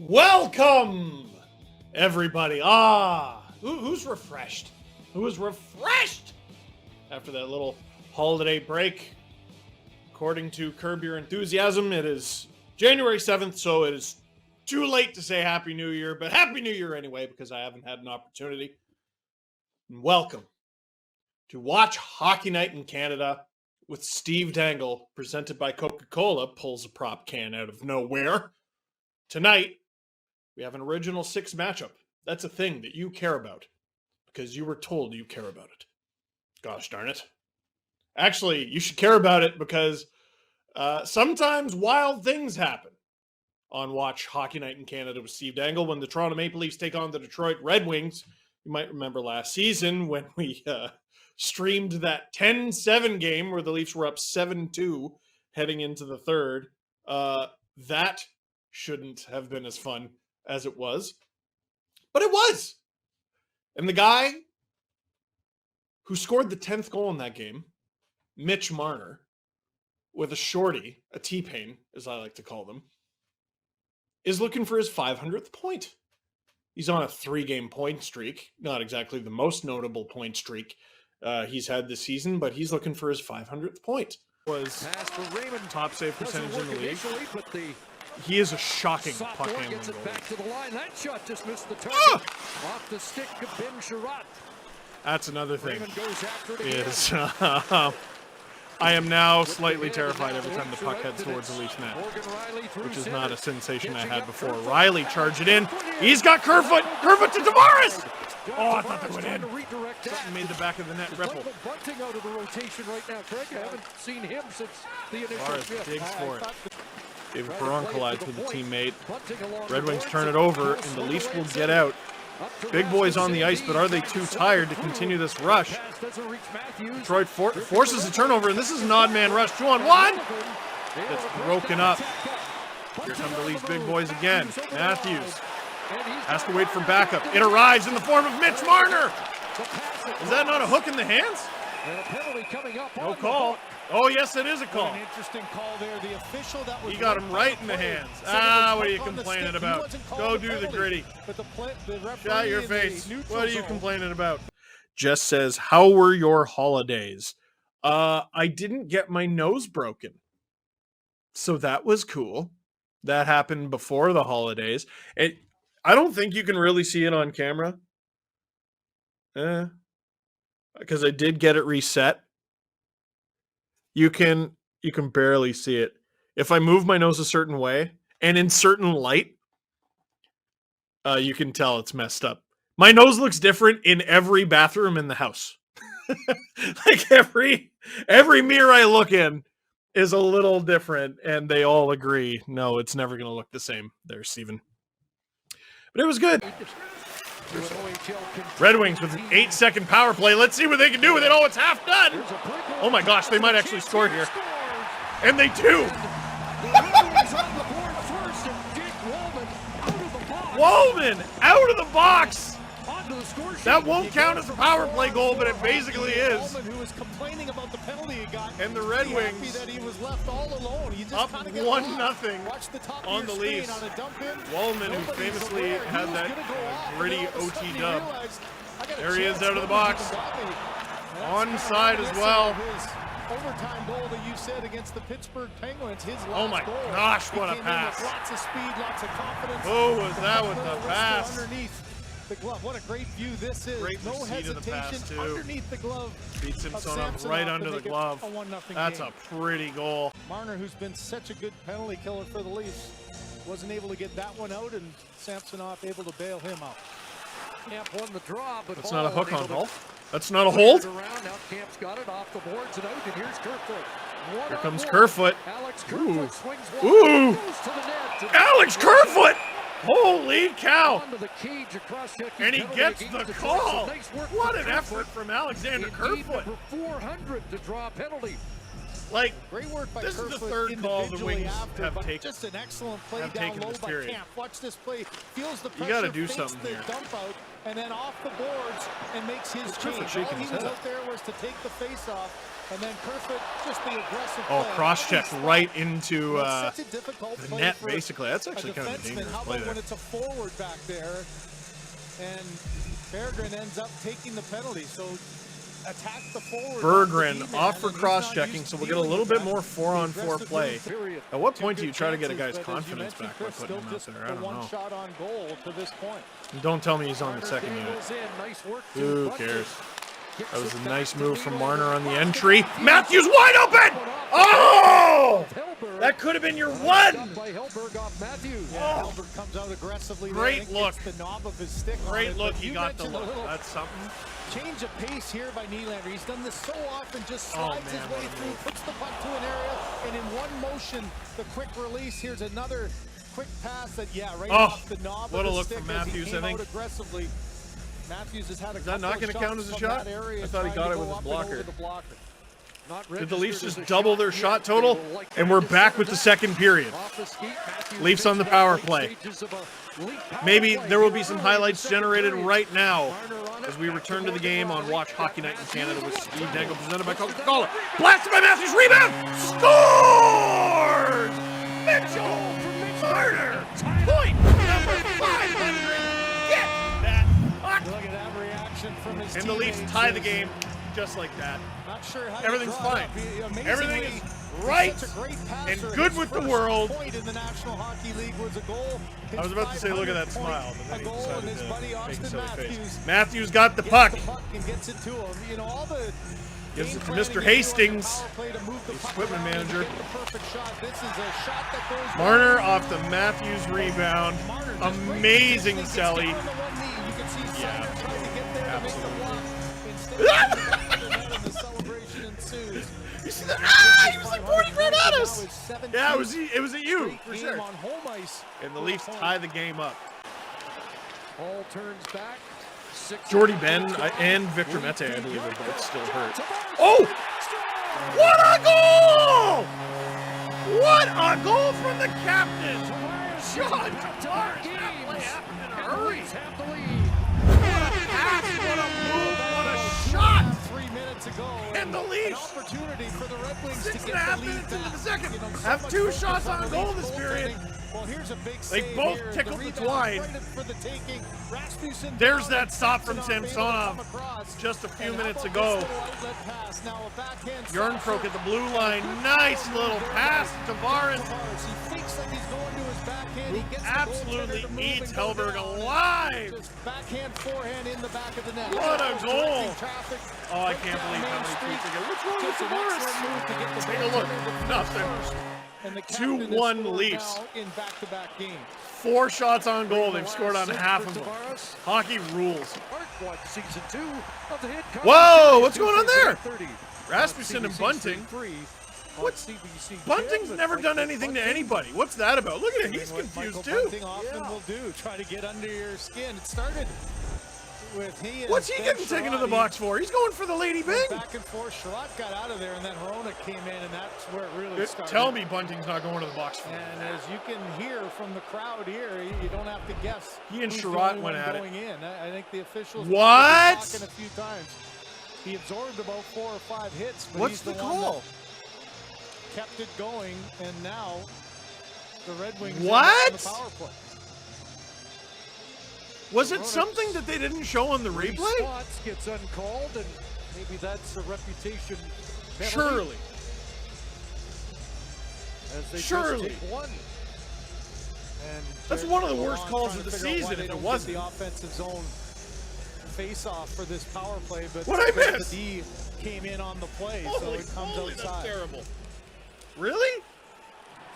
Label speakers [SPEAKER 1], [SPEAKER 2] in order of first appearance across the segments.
[SPEAKER 1] Welcome, everybody. Who's refreshed? Who is refreshed after that little holiday break? According to Curb Your Enthusiasm, it is January 7th, so it is too late to say Happy New Year, but Happy New Year anyway, because I haven't had an opportunity. And welcome to Watch Hockey Night in Canada with Steve Dangle, presented by Coca-Cola, pulls a prop can out of nowhere. Tonight, we have an original six matchup. That's a thing that you care about because you were told you care about it. Gosh darn it. Actually, you should care about it because sometimes wild things happen on Watch Hockey Night in Canada with Steve Dangle when the Toronto Maple Leafs take on the Detroit Red Wings. You might remember last season when we streamed that 10-7 game where the Leafs were up 7-2 heading into the third. That shouldn't have been as fun as it was, but it was. And the guy who scored the 10th goal in that game, Mitch Marner, with a shorty, a T-Pain, as I like to call them, is looking for his 500th point. He's on a 3-game point streak. Not exactly the most notable point streak he's had this season, but he's looking for his 500th point. Was top save percentage in the league. He is a shocking puck handling goalie. Back to the line. That shot just missed the target. Off the stick of Ben Sherratt. That's another thing. Is I am now slightly terrified every time the puck heads towards the Leafs net, which is not a sensation I had before. Riley charge it in. He's got Kerfoot. Kerfoot to Tavares. Oh, I thought that went in. Something made the back of the net ripple.
[SPEAKER 2] Bunting out of the rotation right now. Craig, I haven't seen him since the initial
[SPEAKER 1] Tavares digs for it. David Perron collides with a teammate. Red Wings turn it over, and the Leafs will get out. Big boys on the ice, but are they too tired to continue this rush? Detroit forces a turnover, and this is an odd man rush. 2-on-1! It's broken up. Here come the Leafs big boys again. Matthews has to wait for backup. It arrives in the form of Mitch Marner! Is that not a hook in the hands? No call. Oh, yes, it is a call.
[SPEAKER 2] An interesting call there. The official that was
[SPEAKER 1] he got him right in the hands. What are you complaining about? Go do the gritty. Shut your face. What are you complaining about? Jess says, how were your holidays? I didn't get my nose broken. So that was cool. That happened before the holidays. I don't think you can really see it on camera. Because I did get it reset. You can barely see it. If I move my nose a certain way and in certain light, you can tell it's messed up. My nose looks different in every bathroom in the house. Like every mirror I look in is a little different, and they all agree, no, it's never going to look the same there, Steven. But it was good. Red Wings with an 8-second power play. Let's see what they can do with it. Oh, it's half done. Oh my gosh, they might actually score here. And they do. Wallman out of the box. That won't count as a power play goal, but it basically is. And the Red Wings up 1-0 on the Leafs. Wallman, who famously had that gritty OT dub. There he is out of the box. Onside as well.
[SPEAKER 2] Overtime goal that you said against the Pittsburgh Penguins.
[SPEAKER 1] Oh my gosh, what a pass.
[SPEAKER 2] Lots of speed, lots of confidence.
[SPEAKER 1] Who was that with the pass?
[SPEAKER 2] Underneath the glove. What a great view this is.
[SPEAKER 1] Great
[SPEAKER 2] no hesitation
[SPEAKER 1] of the pass too.
[SPEAKER 2] Underneath the glove.
[SPEAKER 1] Beats Samsonov right under the glove. That's a pretty goal.
[SPEAKER 2] Marner, who's been such a good penalty killer for the Leafs, wasn't able to get that one out, and Samsonov able to bail him out. Camp won the draw, but
[SPEAKER 1] that's not a hook on Hull. That's not a hold.
[SPEAKER 2] Now Camp's got it off the boards and out, and here's Kerfoot.
[SPEAKER 1] Here comes Kerfoot.
[SPEAKER 2] Alex Kerfoot swings
[SPEAKER 1] Ooh. Alex Kerfoot! Holy cow! And he gets the call. What an effort from Alexander Kerfoot.
[SPEAKER 2] 400 to draw a penalty.
[SPEAKER 1] Like,
[SPEAKER 2] great work by
[SPEAKER 1] this
[SPEAKER 2] Kerfoot
[SPEAKER 1] is the third call the Wings have taken.
[SPEAKER 2] Just an excellent play down low by Camp. Watch this play. Feels the pressure.
[SPEAKER 1] You got to do something here.
[SPEAKER 2] Dump out, and then off the boards and makes his change. All he was out there was to take the face off, and then Kerfoot just the aggressive play.
[SPEAKER 1] Cross-check right into
[SPEAKER 2] Such a difficult
[SPEAKER 1] the
[SPEAKER 2] play
[SPEAKER 1] net,
[SPEAKER 2] for
[SPEAKER 1] basically. That's actually kind of a
[SPEAKER 2] defenseman.
[SPEAKER 1] dangerous
[SPEAKER 2] How
[SPEAKER 1] play
[SPEAKER 2] about
[SPEAKER 1] there.
[SPEAKER 2] when it's a forward back there, and Berggren ends up taking the penalty. So attack the forward.
[SPEAKER 1] Berggren off for cross-checking, so we'll get a little bit more 4-on-4 play. At what point do you try to get a guy's confidence back by putting him out there? I don't know.
[SPEAKER 2] One shot on goal to this point.
[SPEAKER 1] And don't tell me he's on the second unit. Who cares? That was a nice move from Marner on the entry. Matthews wide open! Oh! That could have been your one!
[SPEAKER 2] Hellberg comes out aggressively.
[SPEAKER 1] Great look.
[SPEAKER 2] The knob of his stick.
[SPEAKER 1] Great look. He got the look. That's something.
[SPEAKER 2] Change of pace here by Nylander. He's done this so often, just slides his way through, puts the puck to an area, and in one motion, the quick release. Here's another quick pass that, right off the knob
[SPEAKER 1] what
[SPEAKER 2] of
[SPEAKER 1] a
[SPEAKER 2] the
[SPEAKER 1] look
[SPEAKER 2] stick
[SPEAKER 1] from Matthews, I think.
[SPEAKER 2] Aggressively. Matthews has had a
[SPEAKER 1] Is that not going to count as a shot? I thought he got it with his blocker. Did the Leafs just double their shot total? And we're back with the second period. Leafs on the power play. Maybe there will be some highlights generated right now as we return to the game on Watch Hockey Night in Canada with Steve Dangle, presented by Coca-Cola. Blasted by Matthews, rebound, scores! Mitchell Marner, point number 500. Get that puck!
[SPEAKER 2] Look at that reaction from his
[SPEAKER 1] and the Leafs tie the game just like that.
[SPEAKER 2] Not sure how
[SPEAKER 1] everything's fine. Everything is right and good with the world.
[SPEAKER 2] Point in the National Hockey League was a goal.
[SPEAKER 1] I was about to say, look at that smile, but then he decided to make a silly
[SPEAKER 2] Matthews.
[SPEAKER 1] face. Matthews got the puck.
[SPEAKER 2] And gets it to him. You know, all the
[SPEAKER 1] gives it to Mr. Hastings, the equipment manager. Marner off the Matthews rebound. Amazing Selly. Yeah, absolutely. You see that? He was like pointing right at us. Yeah, it was at you for sure. And the Leafs tie the game up.
[SPEAKER 2] Ball turns back.
[SPEAKER 1] Jordy Ben and Victor Mete, I believe, are both still hurt. Oh! What a goal! What a goal from the captain! Sean Tavares! That play happened in a hurry. What a pass! What a move! What a shot!
[SPEAKER 2] 3 minutes ago.
[SPEAKER 1] And the Leafs,
[SPEAKER 2] opportunity for the Red Wings
[SPEAKER 1] 6.5 minutes into the second, have 2 shots on goal this period.
[SPEAKER 2] Well, here's a big
[SPEAKER 1] they both tickled the twine. There's that stop from Samsonov just a few minutes ago. Yarncroke at the blue line. Nice little pass to Tavares. Who absolutely eats Hellberg alive.
[SPEAKER 2] Backhand forehand in the back of the net.
[SPEAKER 1] What a goal. Oh, I can't believe how many tweets ago. What's wrong with Tavares? Take a look. Nothing. 2-1 Leafs.
[SPEAKER 2] In back-to-back games.
[SPEAKER 1] 4 shots on goal. They've scored on half of them. Hockey rules. Whoa! What's going on there? Rasmussen and Bunting. Bunting's never done anything to anybody. What's that about? Look at him. He's confused too.
[SPEAKER 2] Bunting often will do. Try to get under your skin. It started with he.
[SPEAKER 1] What's he getting taken to the box for? He's going for the Lady Bing.
[SPEAKER 2] Back and forth. Sherratt got out of there, and then Hronek came in, and that's where it really started.
[SPEAKER 1] Tell me Bunting's not going to the box for
[SPEAKER 2] and as you can hear from the crowd here, you don't have to guess.
[SPEAKER 1] He and Sherratt went at it.
[SPEAKER 2] I think the officials
[SPEAKER 1] what?
[SPEAKER 2] Talking a few times. He absorbed about 4 or 5 hits. But
[SPEAKER 1] what's the call?
[SPEAKER 2] Kept it going, and now the Red Wings
[SPEAKER 1] what?
[SPEAKER 2] On the power play.
[SPEAKER 1] Was it something that they didn't show on the replay?
[SPEAKER 2] Spots gets uncalled, and maybe that's a reputation penalty.
[SPEAKER 1] Surely.
[SPEAKER 2] As they
[SPEAKER 1] surely.
[SPEAKER 2] Just take one. And
[SPEAKER 1] that's one of the worst calls of the season if it wasn't.
[SPEAKER 2] The offensive zone face-off for this power play, but
[SPEAKER 1] what I missed?
[SPEAKER 2] The D came in on the play,
[SPEAKER 1] holy,
[SPEAKER 2] so it comes outside.
[SPEAKER 1] That's terrible. Really?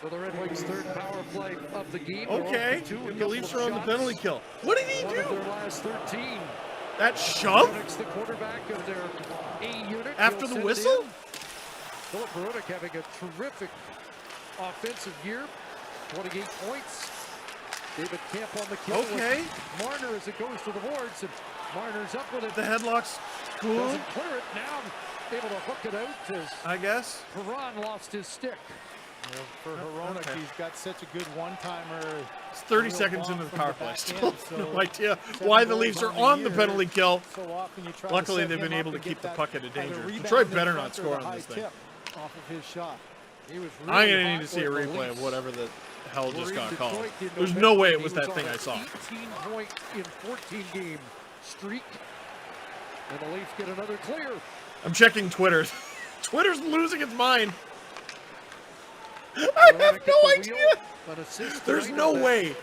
[SPEAKER 3] So the Red Wings' third power play of the game.
[SPEAKER 1] Okay, and the Leafs are on the penalty kill. What did he do?
[SPEAKER 3] One of their last 13.
[SPEAKER 1] That shove?
[SPEAKER 3] The quarterback of their A unit.
[SPEAKER 1] After the whistle?
[SPEAKER 3] Philip Hronek having a terrific offensive year. 28 points. David Camp on the kill.
[SPEAKER 1] Okay.
[SPEAKER 3] Marner as it goes to the boards, and Marner's up with it.
[SPEAKER 1] The headlock's cool.
[SPEAKER 3] Doesn't clear it now. Able to hook it out as
[SPEAKER 1] I guess.
[SPEAKER 3] Perron lost his stick.
[SPEAKER 2] For Hronek, he's got such a good one-timer.
[SPEAKER 1] It's 30 seconds into the power play. Still no idea why the Leafs are on the penalty kill. Luckily, they've been able to keep the puck out of danger. Detroit better not score on this thing.
[SPEAKER 2] Off of his shot.
[SPEAKER 1] I'm going to need to see a replay of whatever the hell just got called. There's no way it was that thing I saw.
[SPEAKER 3] 18-point in 14-game streak. And the Leafs get another clear.
[SPEAKER 1] I'm checking Twitter. Twitter's losing its mind. I have no idea. There's no way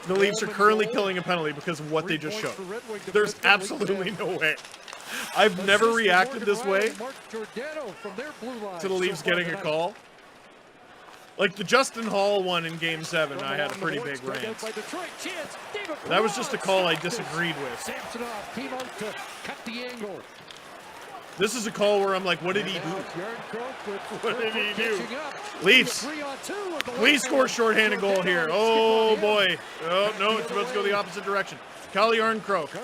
[SPEAKER 1] the Leafs are currently killing a penalty because of what they just showed. There's absolutely no way. I've never reacted this way to the Leafs getting a call. Like the Justin Hall one in Game 7, I had a pretty big rant. That was just a call I disagreed with. This is a call where I'm like, what did he do? What did he do? Leafs, please score a shorthanded goal here. Oh, boy. Oh, no, it's about to go the opposite direction. Calle Järnkrok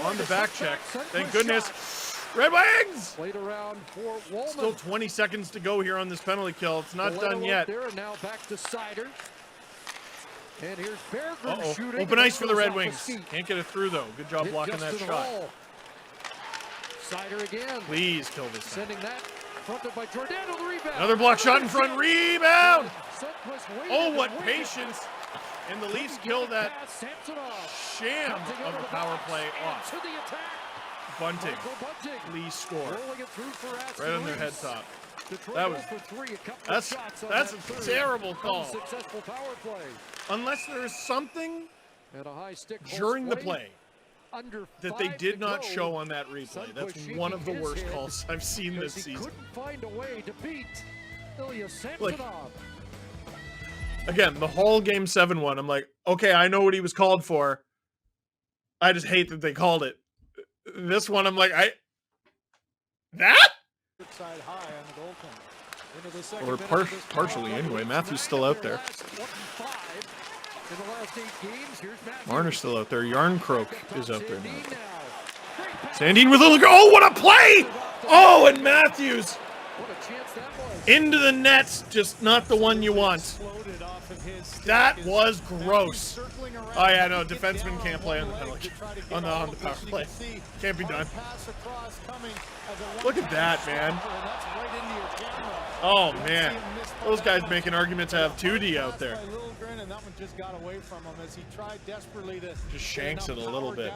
[SPEAKER 1] on the back check. Thank goodness. Red Wings! Still 20 seconds to go here on this penalty kill. It's not done yet.
[SPEAKER 3] Now back to Seider. And here's Berggren shooting.
[SPEAKER 1] Open ice for the Red Wings. Can't get it through, though. Good job blocking that shot.
[SPEAKER 3] Seider again.
[SPEAKER 1] Please kill this thing.
[SPEAKER 3] Sending that. Fronted by Giordano, the rebound.
[SPEAKER 1] Another block shot in front. Rebound! Oh, what patience. And the Leafs kill that sham of a power play off. Bunting. Leafs score. Right on their head top. That's a terrible call. Unless there's something during the play that they did not show on that replay. That's one of the worst calls I've seen this season. Like, again, the whole Game 7 one, I'm like, okay, I know what he was called for. I just hate that they called it. This one, I'm like, that? Or partially anyway. Matthews still out there. Marner's still out there. Järnkrok is out there now. Sandin with a look. Oh, what a play! Oh, and Matthews into the net. Just not the one you want. That was gross. Oh yeah, no, defenseman can't play on the penalty, on the power play. Can't be done. Look at that, man. Oh man, those guys making arguments to have 2D out there. Just shanks it a little bit.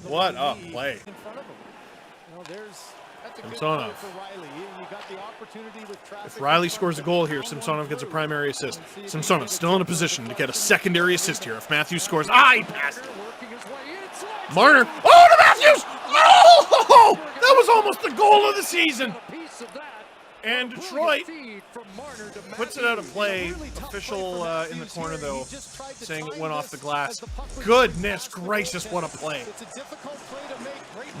[SPEAKER 1] What a play. Samsonov. If Riley scores a goal here, Samsonov gets a primary assist. Samsonov still in a position to get a secondary assist here. If Matthews scores, he passed. Marner. Oh, to Matthews! Oh, that was almost the goal of the season. And Detroit puts it out of play. Official in the corner, though, saying it went off the glass. Goodness gracious, what a play.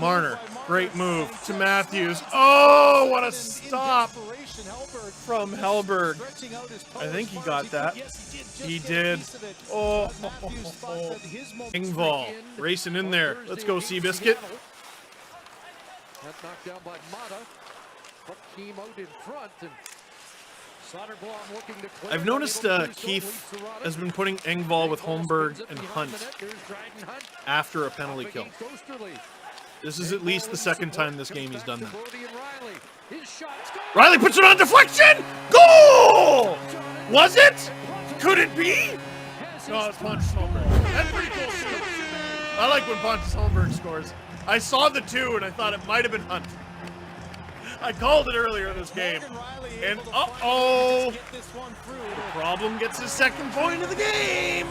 [SPEAKER 1] Marner, great move to Matthews. Oh, what a stop from Hellberg. I think he got that. He did. Oh, Engvall racing in there. Let's go, Seabiscuit.
[SPEAKER 3] That's knocked down by Mata. Came out in front, and
[SPEAKER 1] I've noticed Keefe has been putting Engvall with Holmberg and Hunt after a penalty kill. This is at least the second time this game he's done that. Riley puts it on deflection! Goal! Was it? Could it be? No, it's Pontus Holmberg. That's pretty cool, too. I like when Pontus Holmberg scores. I saw the 2, and I thought it might have been Hunt. I called it earlier in this game. And uh-oh! The problem gets his second point of the game!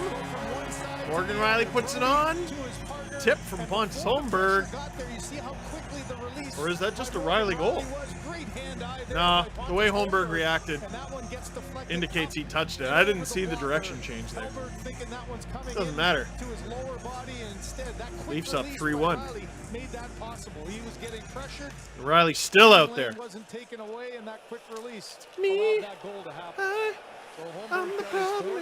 [SPEAKER 1] Morgan Riley puts it on. Tip from Pontus Holmberg. Or is that just a Riley goal? Nah, the way Holmberg reacted indicates he touched it. I didn't see the direction change there. Doesn't matter. Leafs up 3-1. Riley's still out there. Me. I'm the problem.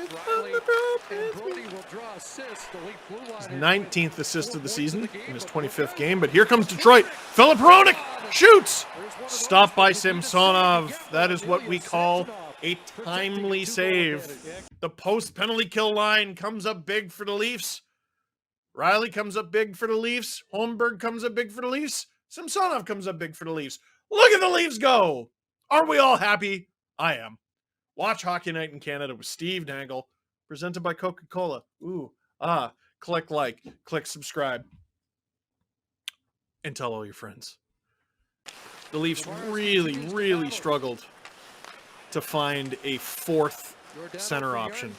[SPEAKER 1] His 19th assist of the season in his 25th game, but here comes Detroit. Filip Hronek shoots! Stopped by Samsonov. That is what we call A timely save. The post penalty kill line comes up big for the Leafs. Riley comes up big for the Leafs. Holmberg comes up big for the Leafs. Samsonov comes up big for the Leafs. Look at the Leafs go. Aren't we all happy? I am. Watch Hockey Night in Canada with Steve Dangle, presented by Coca-Cola. Ooh, click like, click subscribe, and tell all your friends. The Leafs really, really struggled to find a fourth center option,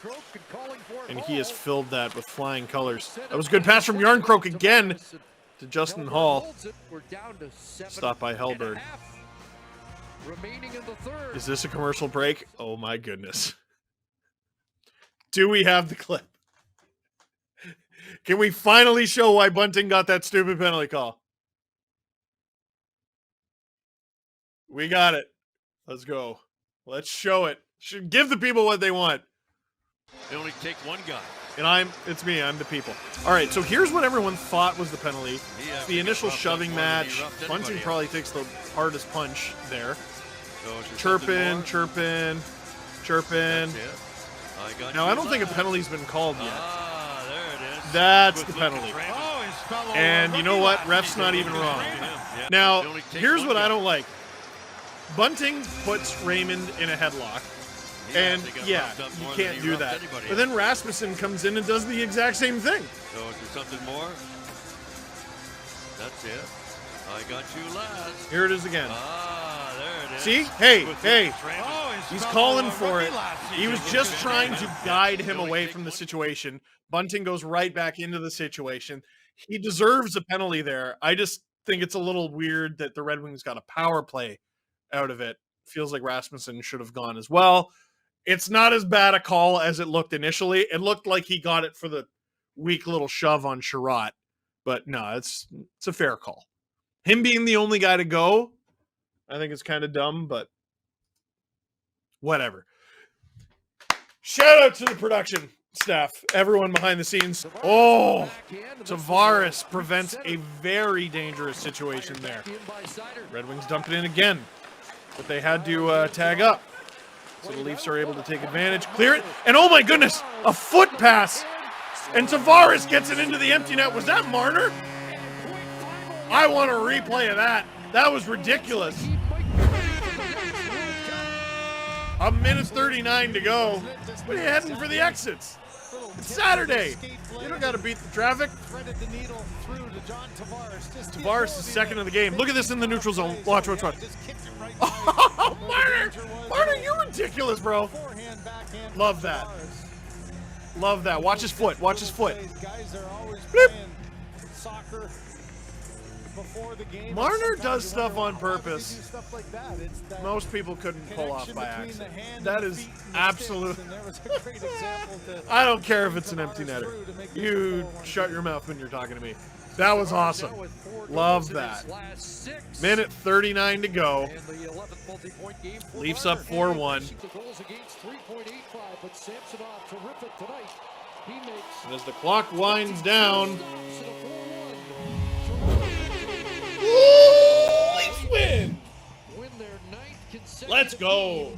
[SPEAKER 1] and he has filled that with flying colors. That was a good pass from Yarncroke again to Justin Hall. Stop by Hellberg. Is this a commercial break? Oh my goodness. Do we have the clip? Can we finally show why Bunting got that stupid penalty call? We got it. Let's go. Let's show it. Should give the people what they want.
[SPEAKER 4] They only take one guy.
[SPEAKER 1] And it's me. I'm the people. All right, so here's what everyone thought was the penalty. It's the initial shoving match. Bunting probably takes the hardest punch there. Chirping. Now, I don't think a penalty's been called yet.
[SPEAKER 4] There it is.
[SPEAKER 1] That's the penalty. And you know what? Ref's not even wrong. Now, here's what I don't like. Bunting puts Raymond in a headlock. And yeah, you can't do that. But then Rasmussen comes in and does the exact same thing.
[SPEAKER 4] So is there something more? That's it. I got you last.
[SPEAKER 1] Here it is again.
[SPEAKER 4] There it is.
[SPEAKER 1] See? Hey. He's calling for it. He was just trying to guide him away from the situation. Bunting goes right back into the situation. He deserves a penalty there. I just think it's a little weird that the Red Wings got a power play out of it. Feels like Rasmussen should have gone as well. It's not as bad a call as it looked initially. It looked like he got it for the weak little shove on Sherratt. But no, it's a fair call. Him being the only guy to go, I think it's kind of dumb, but whatever. Shout out to the production staff, everyone behind the scenes. Oh, Tavares prevents a very dangerous situation there. Red Wings dump it in again, but they had to tag up. So the Leafs are able to take advantage, clear it, and oh my goodness, a foot pass. And Tavares gets it into the empty net. Was that Marner? I want a replay of that. That was ridiculous. A minute 39 to go. What are you heading for the exits? It's Saturday. You don't got to beat the traffic. Tavares is second of the game. Look at this in the neutral zone. Watch. Oh, Marner, you're ridiculous, bro. Love that. Watch his foot. Bloop. Marner does stuff on purpose. Most people couldn't pull off by accident. That is absolute. I don't care if it's an empty netter. You shut your mouth when you're talking to me. That was awesome. Love that. Minute 39 to go. Leafs up 4-1. And as the clock winds down, Leafs win! Let's go.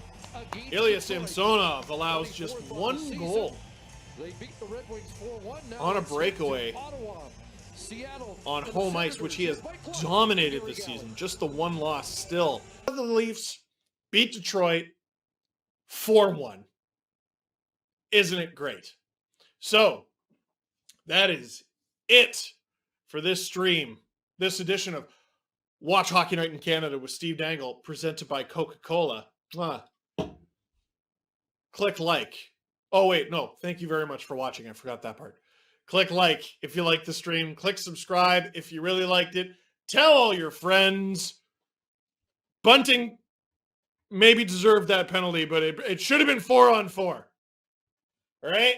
[SPEAKER 1] Ilya Samsonov allows just one goal on a breakaway on home ice, which he has dominated this season. Just the one loss still. The Leafs beat Detroit 4-1. Isn't it great? So, that is it for this stream. This edition of Watch Hockey Night in Canada with Steve Dangle, presented by Coca-Cola. Click like. Oh, wait, no. Thank you very much for watching. I forgot that part. Click like if you like the stream. Click subscribe if you really liked it. Tell all your friends. Bunting maybe deserved that penalty, but it should have been 4-on-4. All right?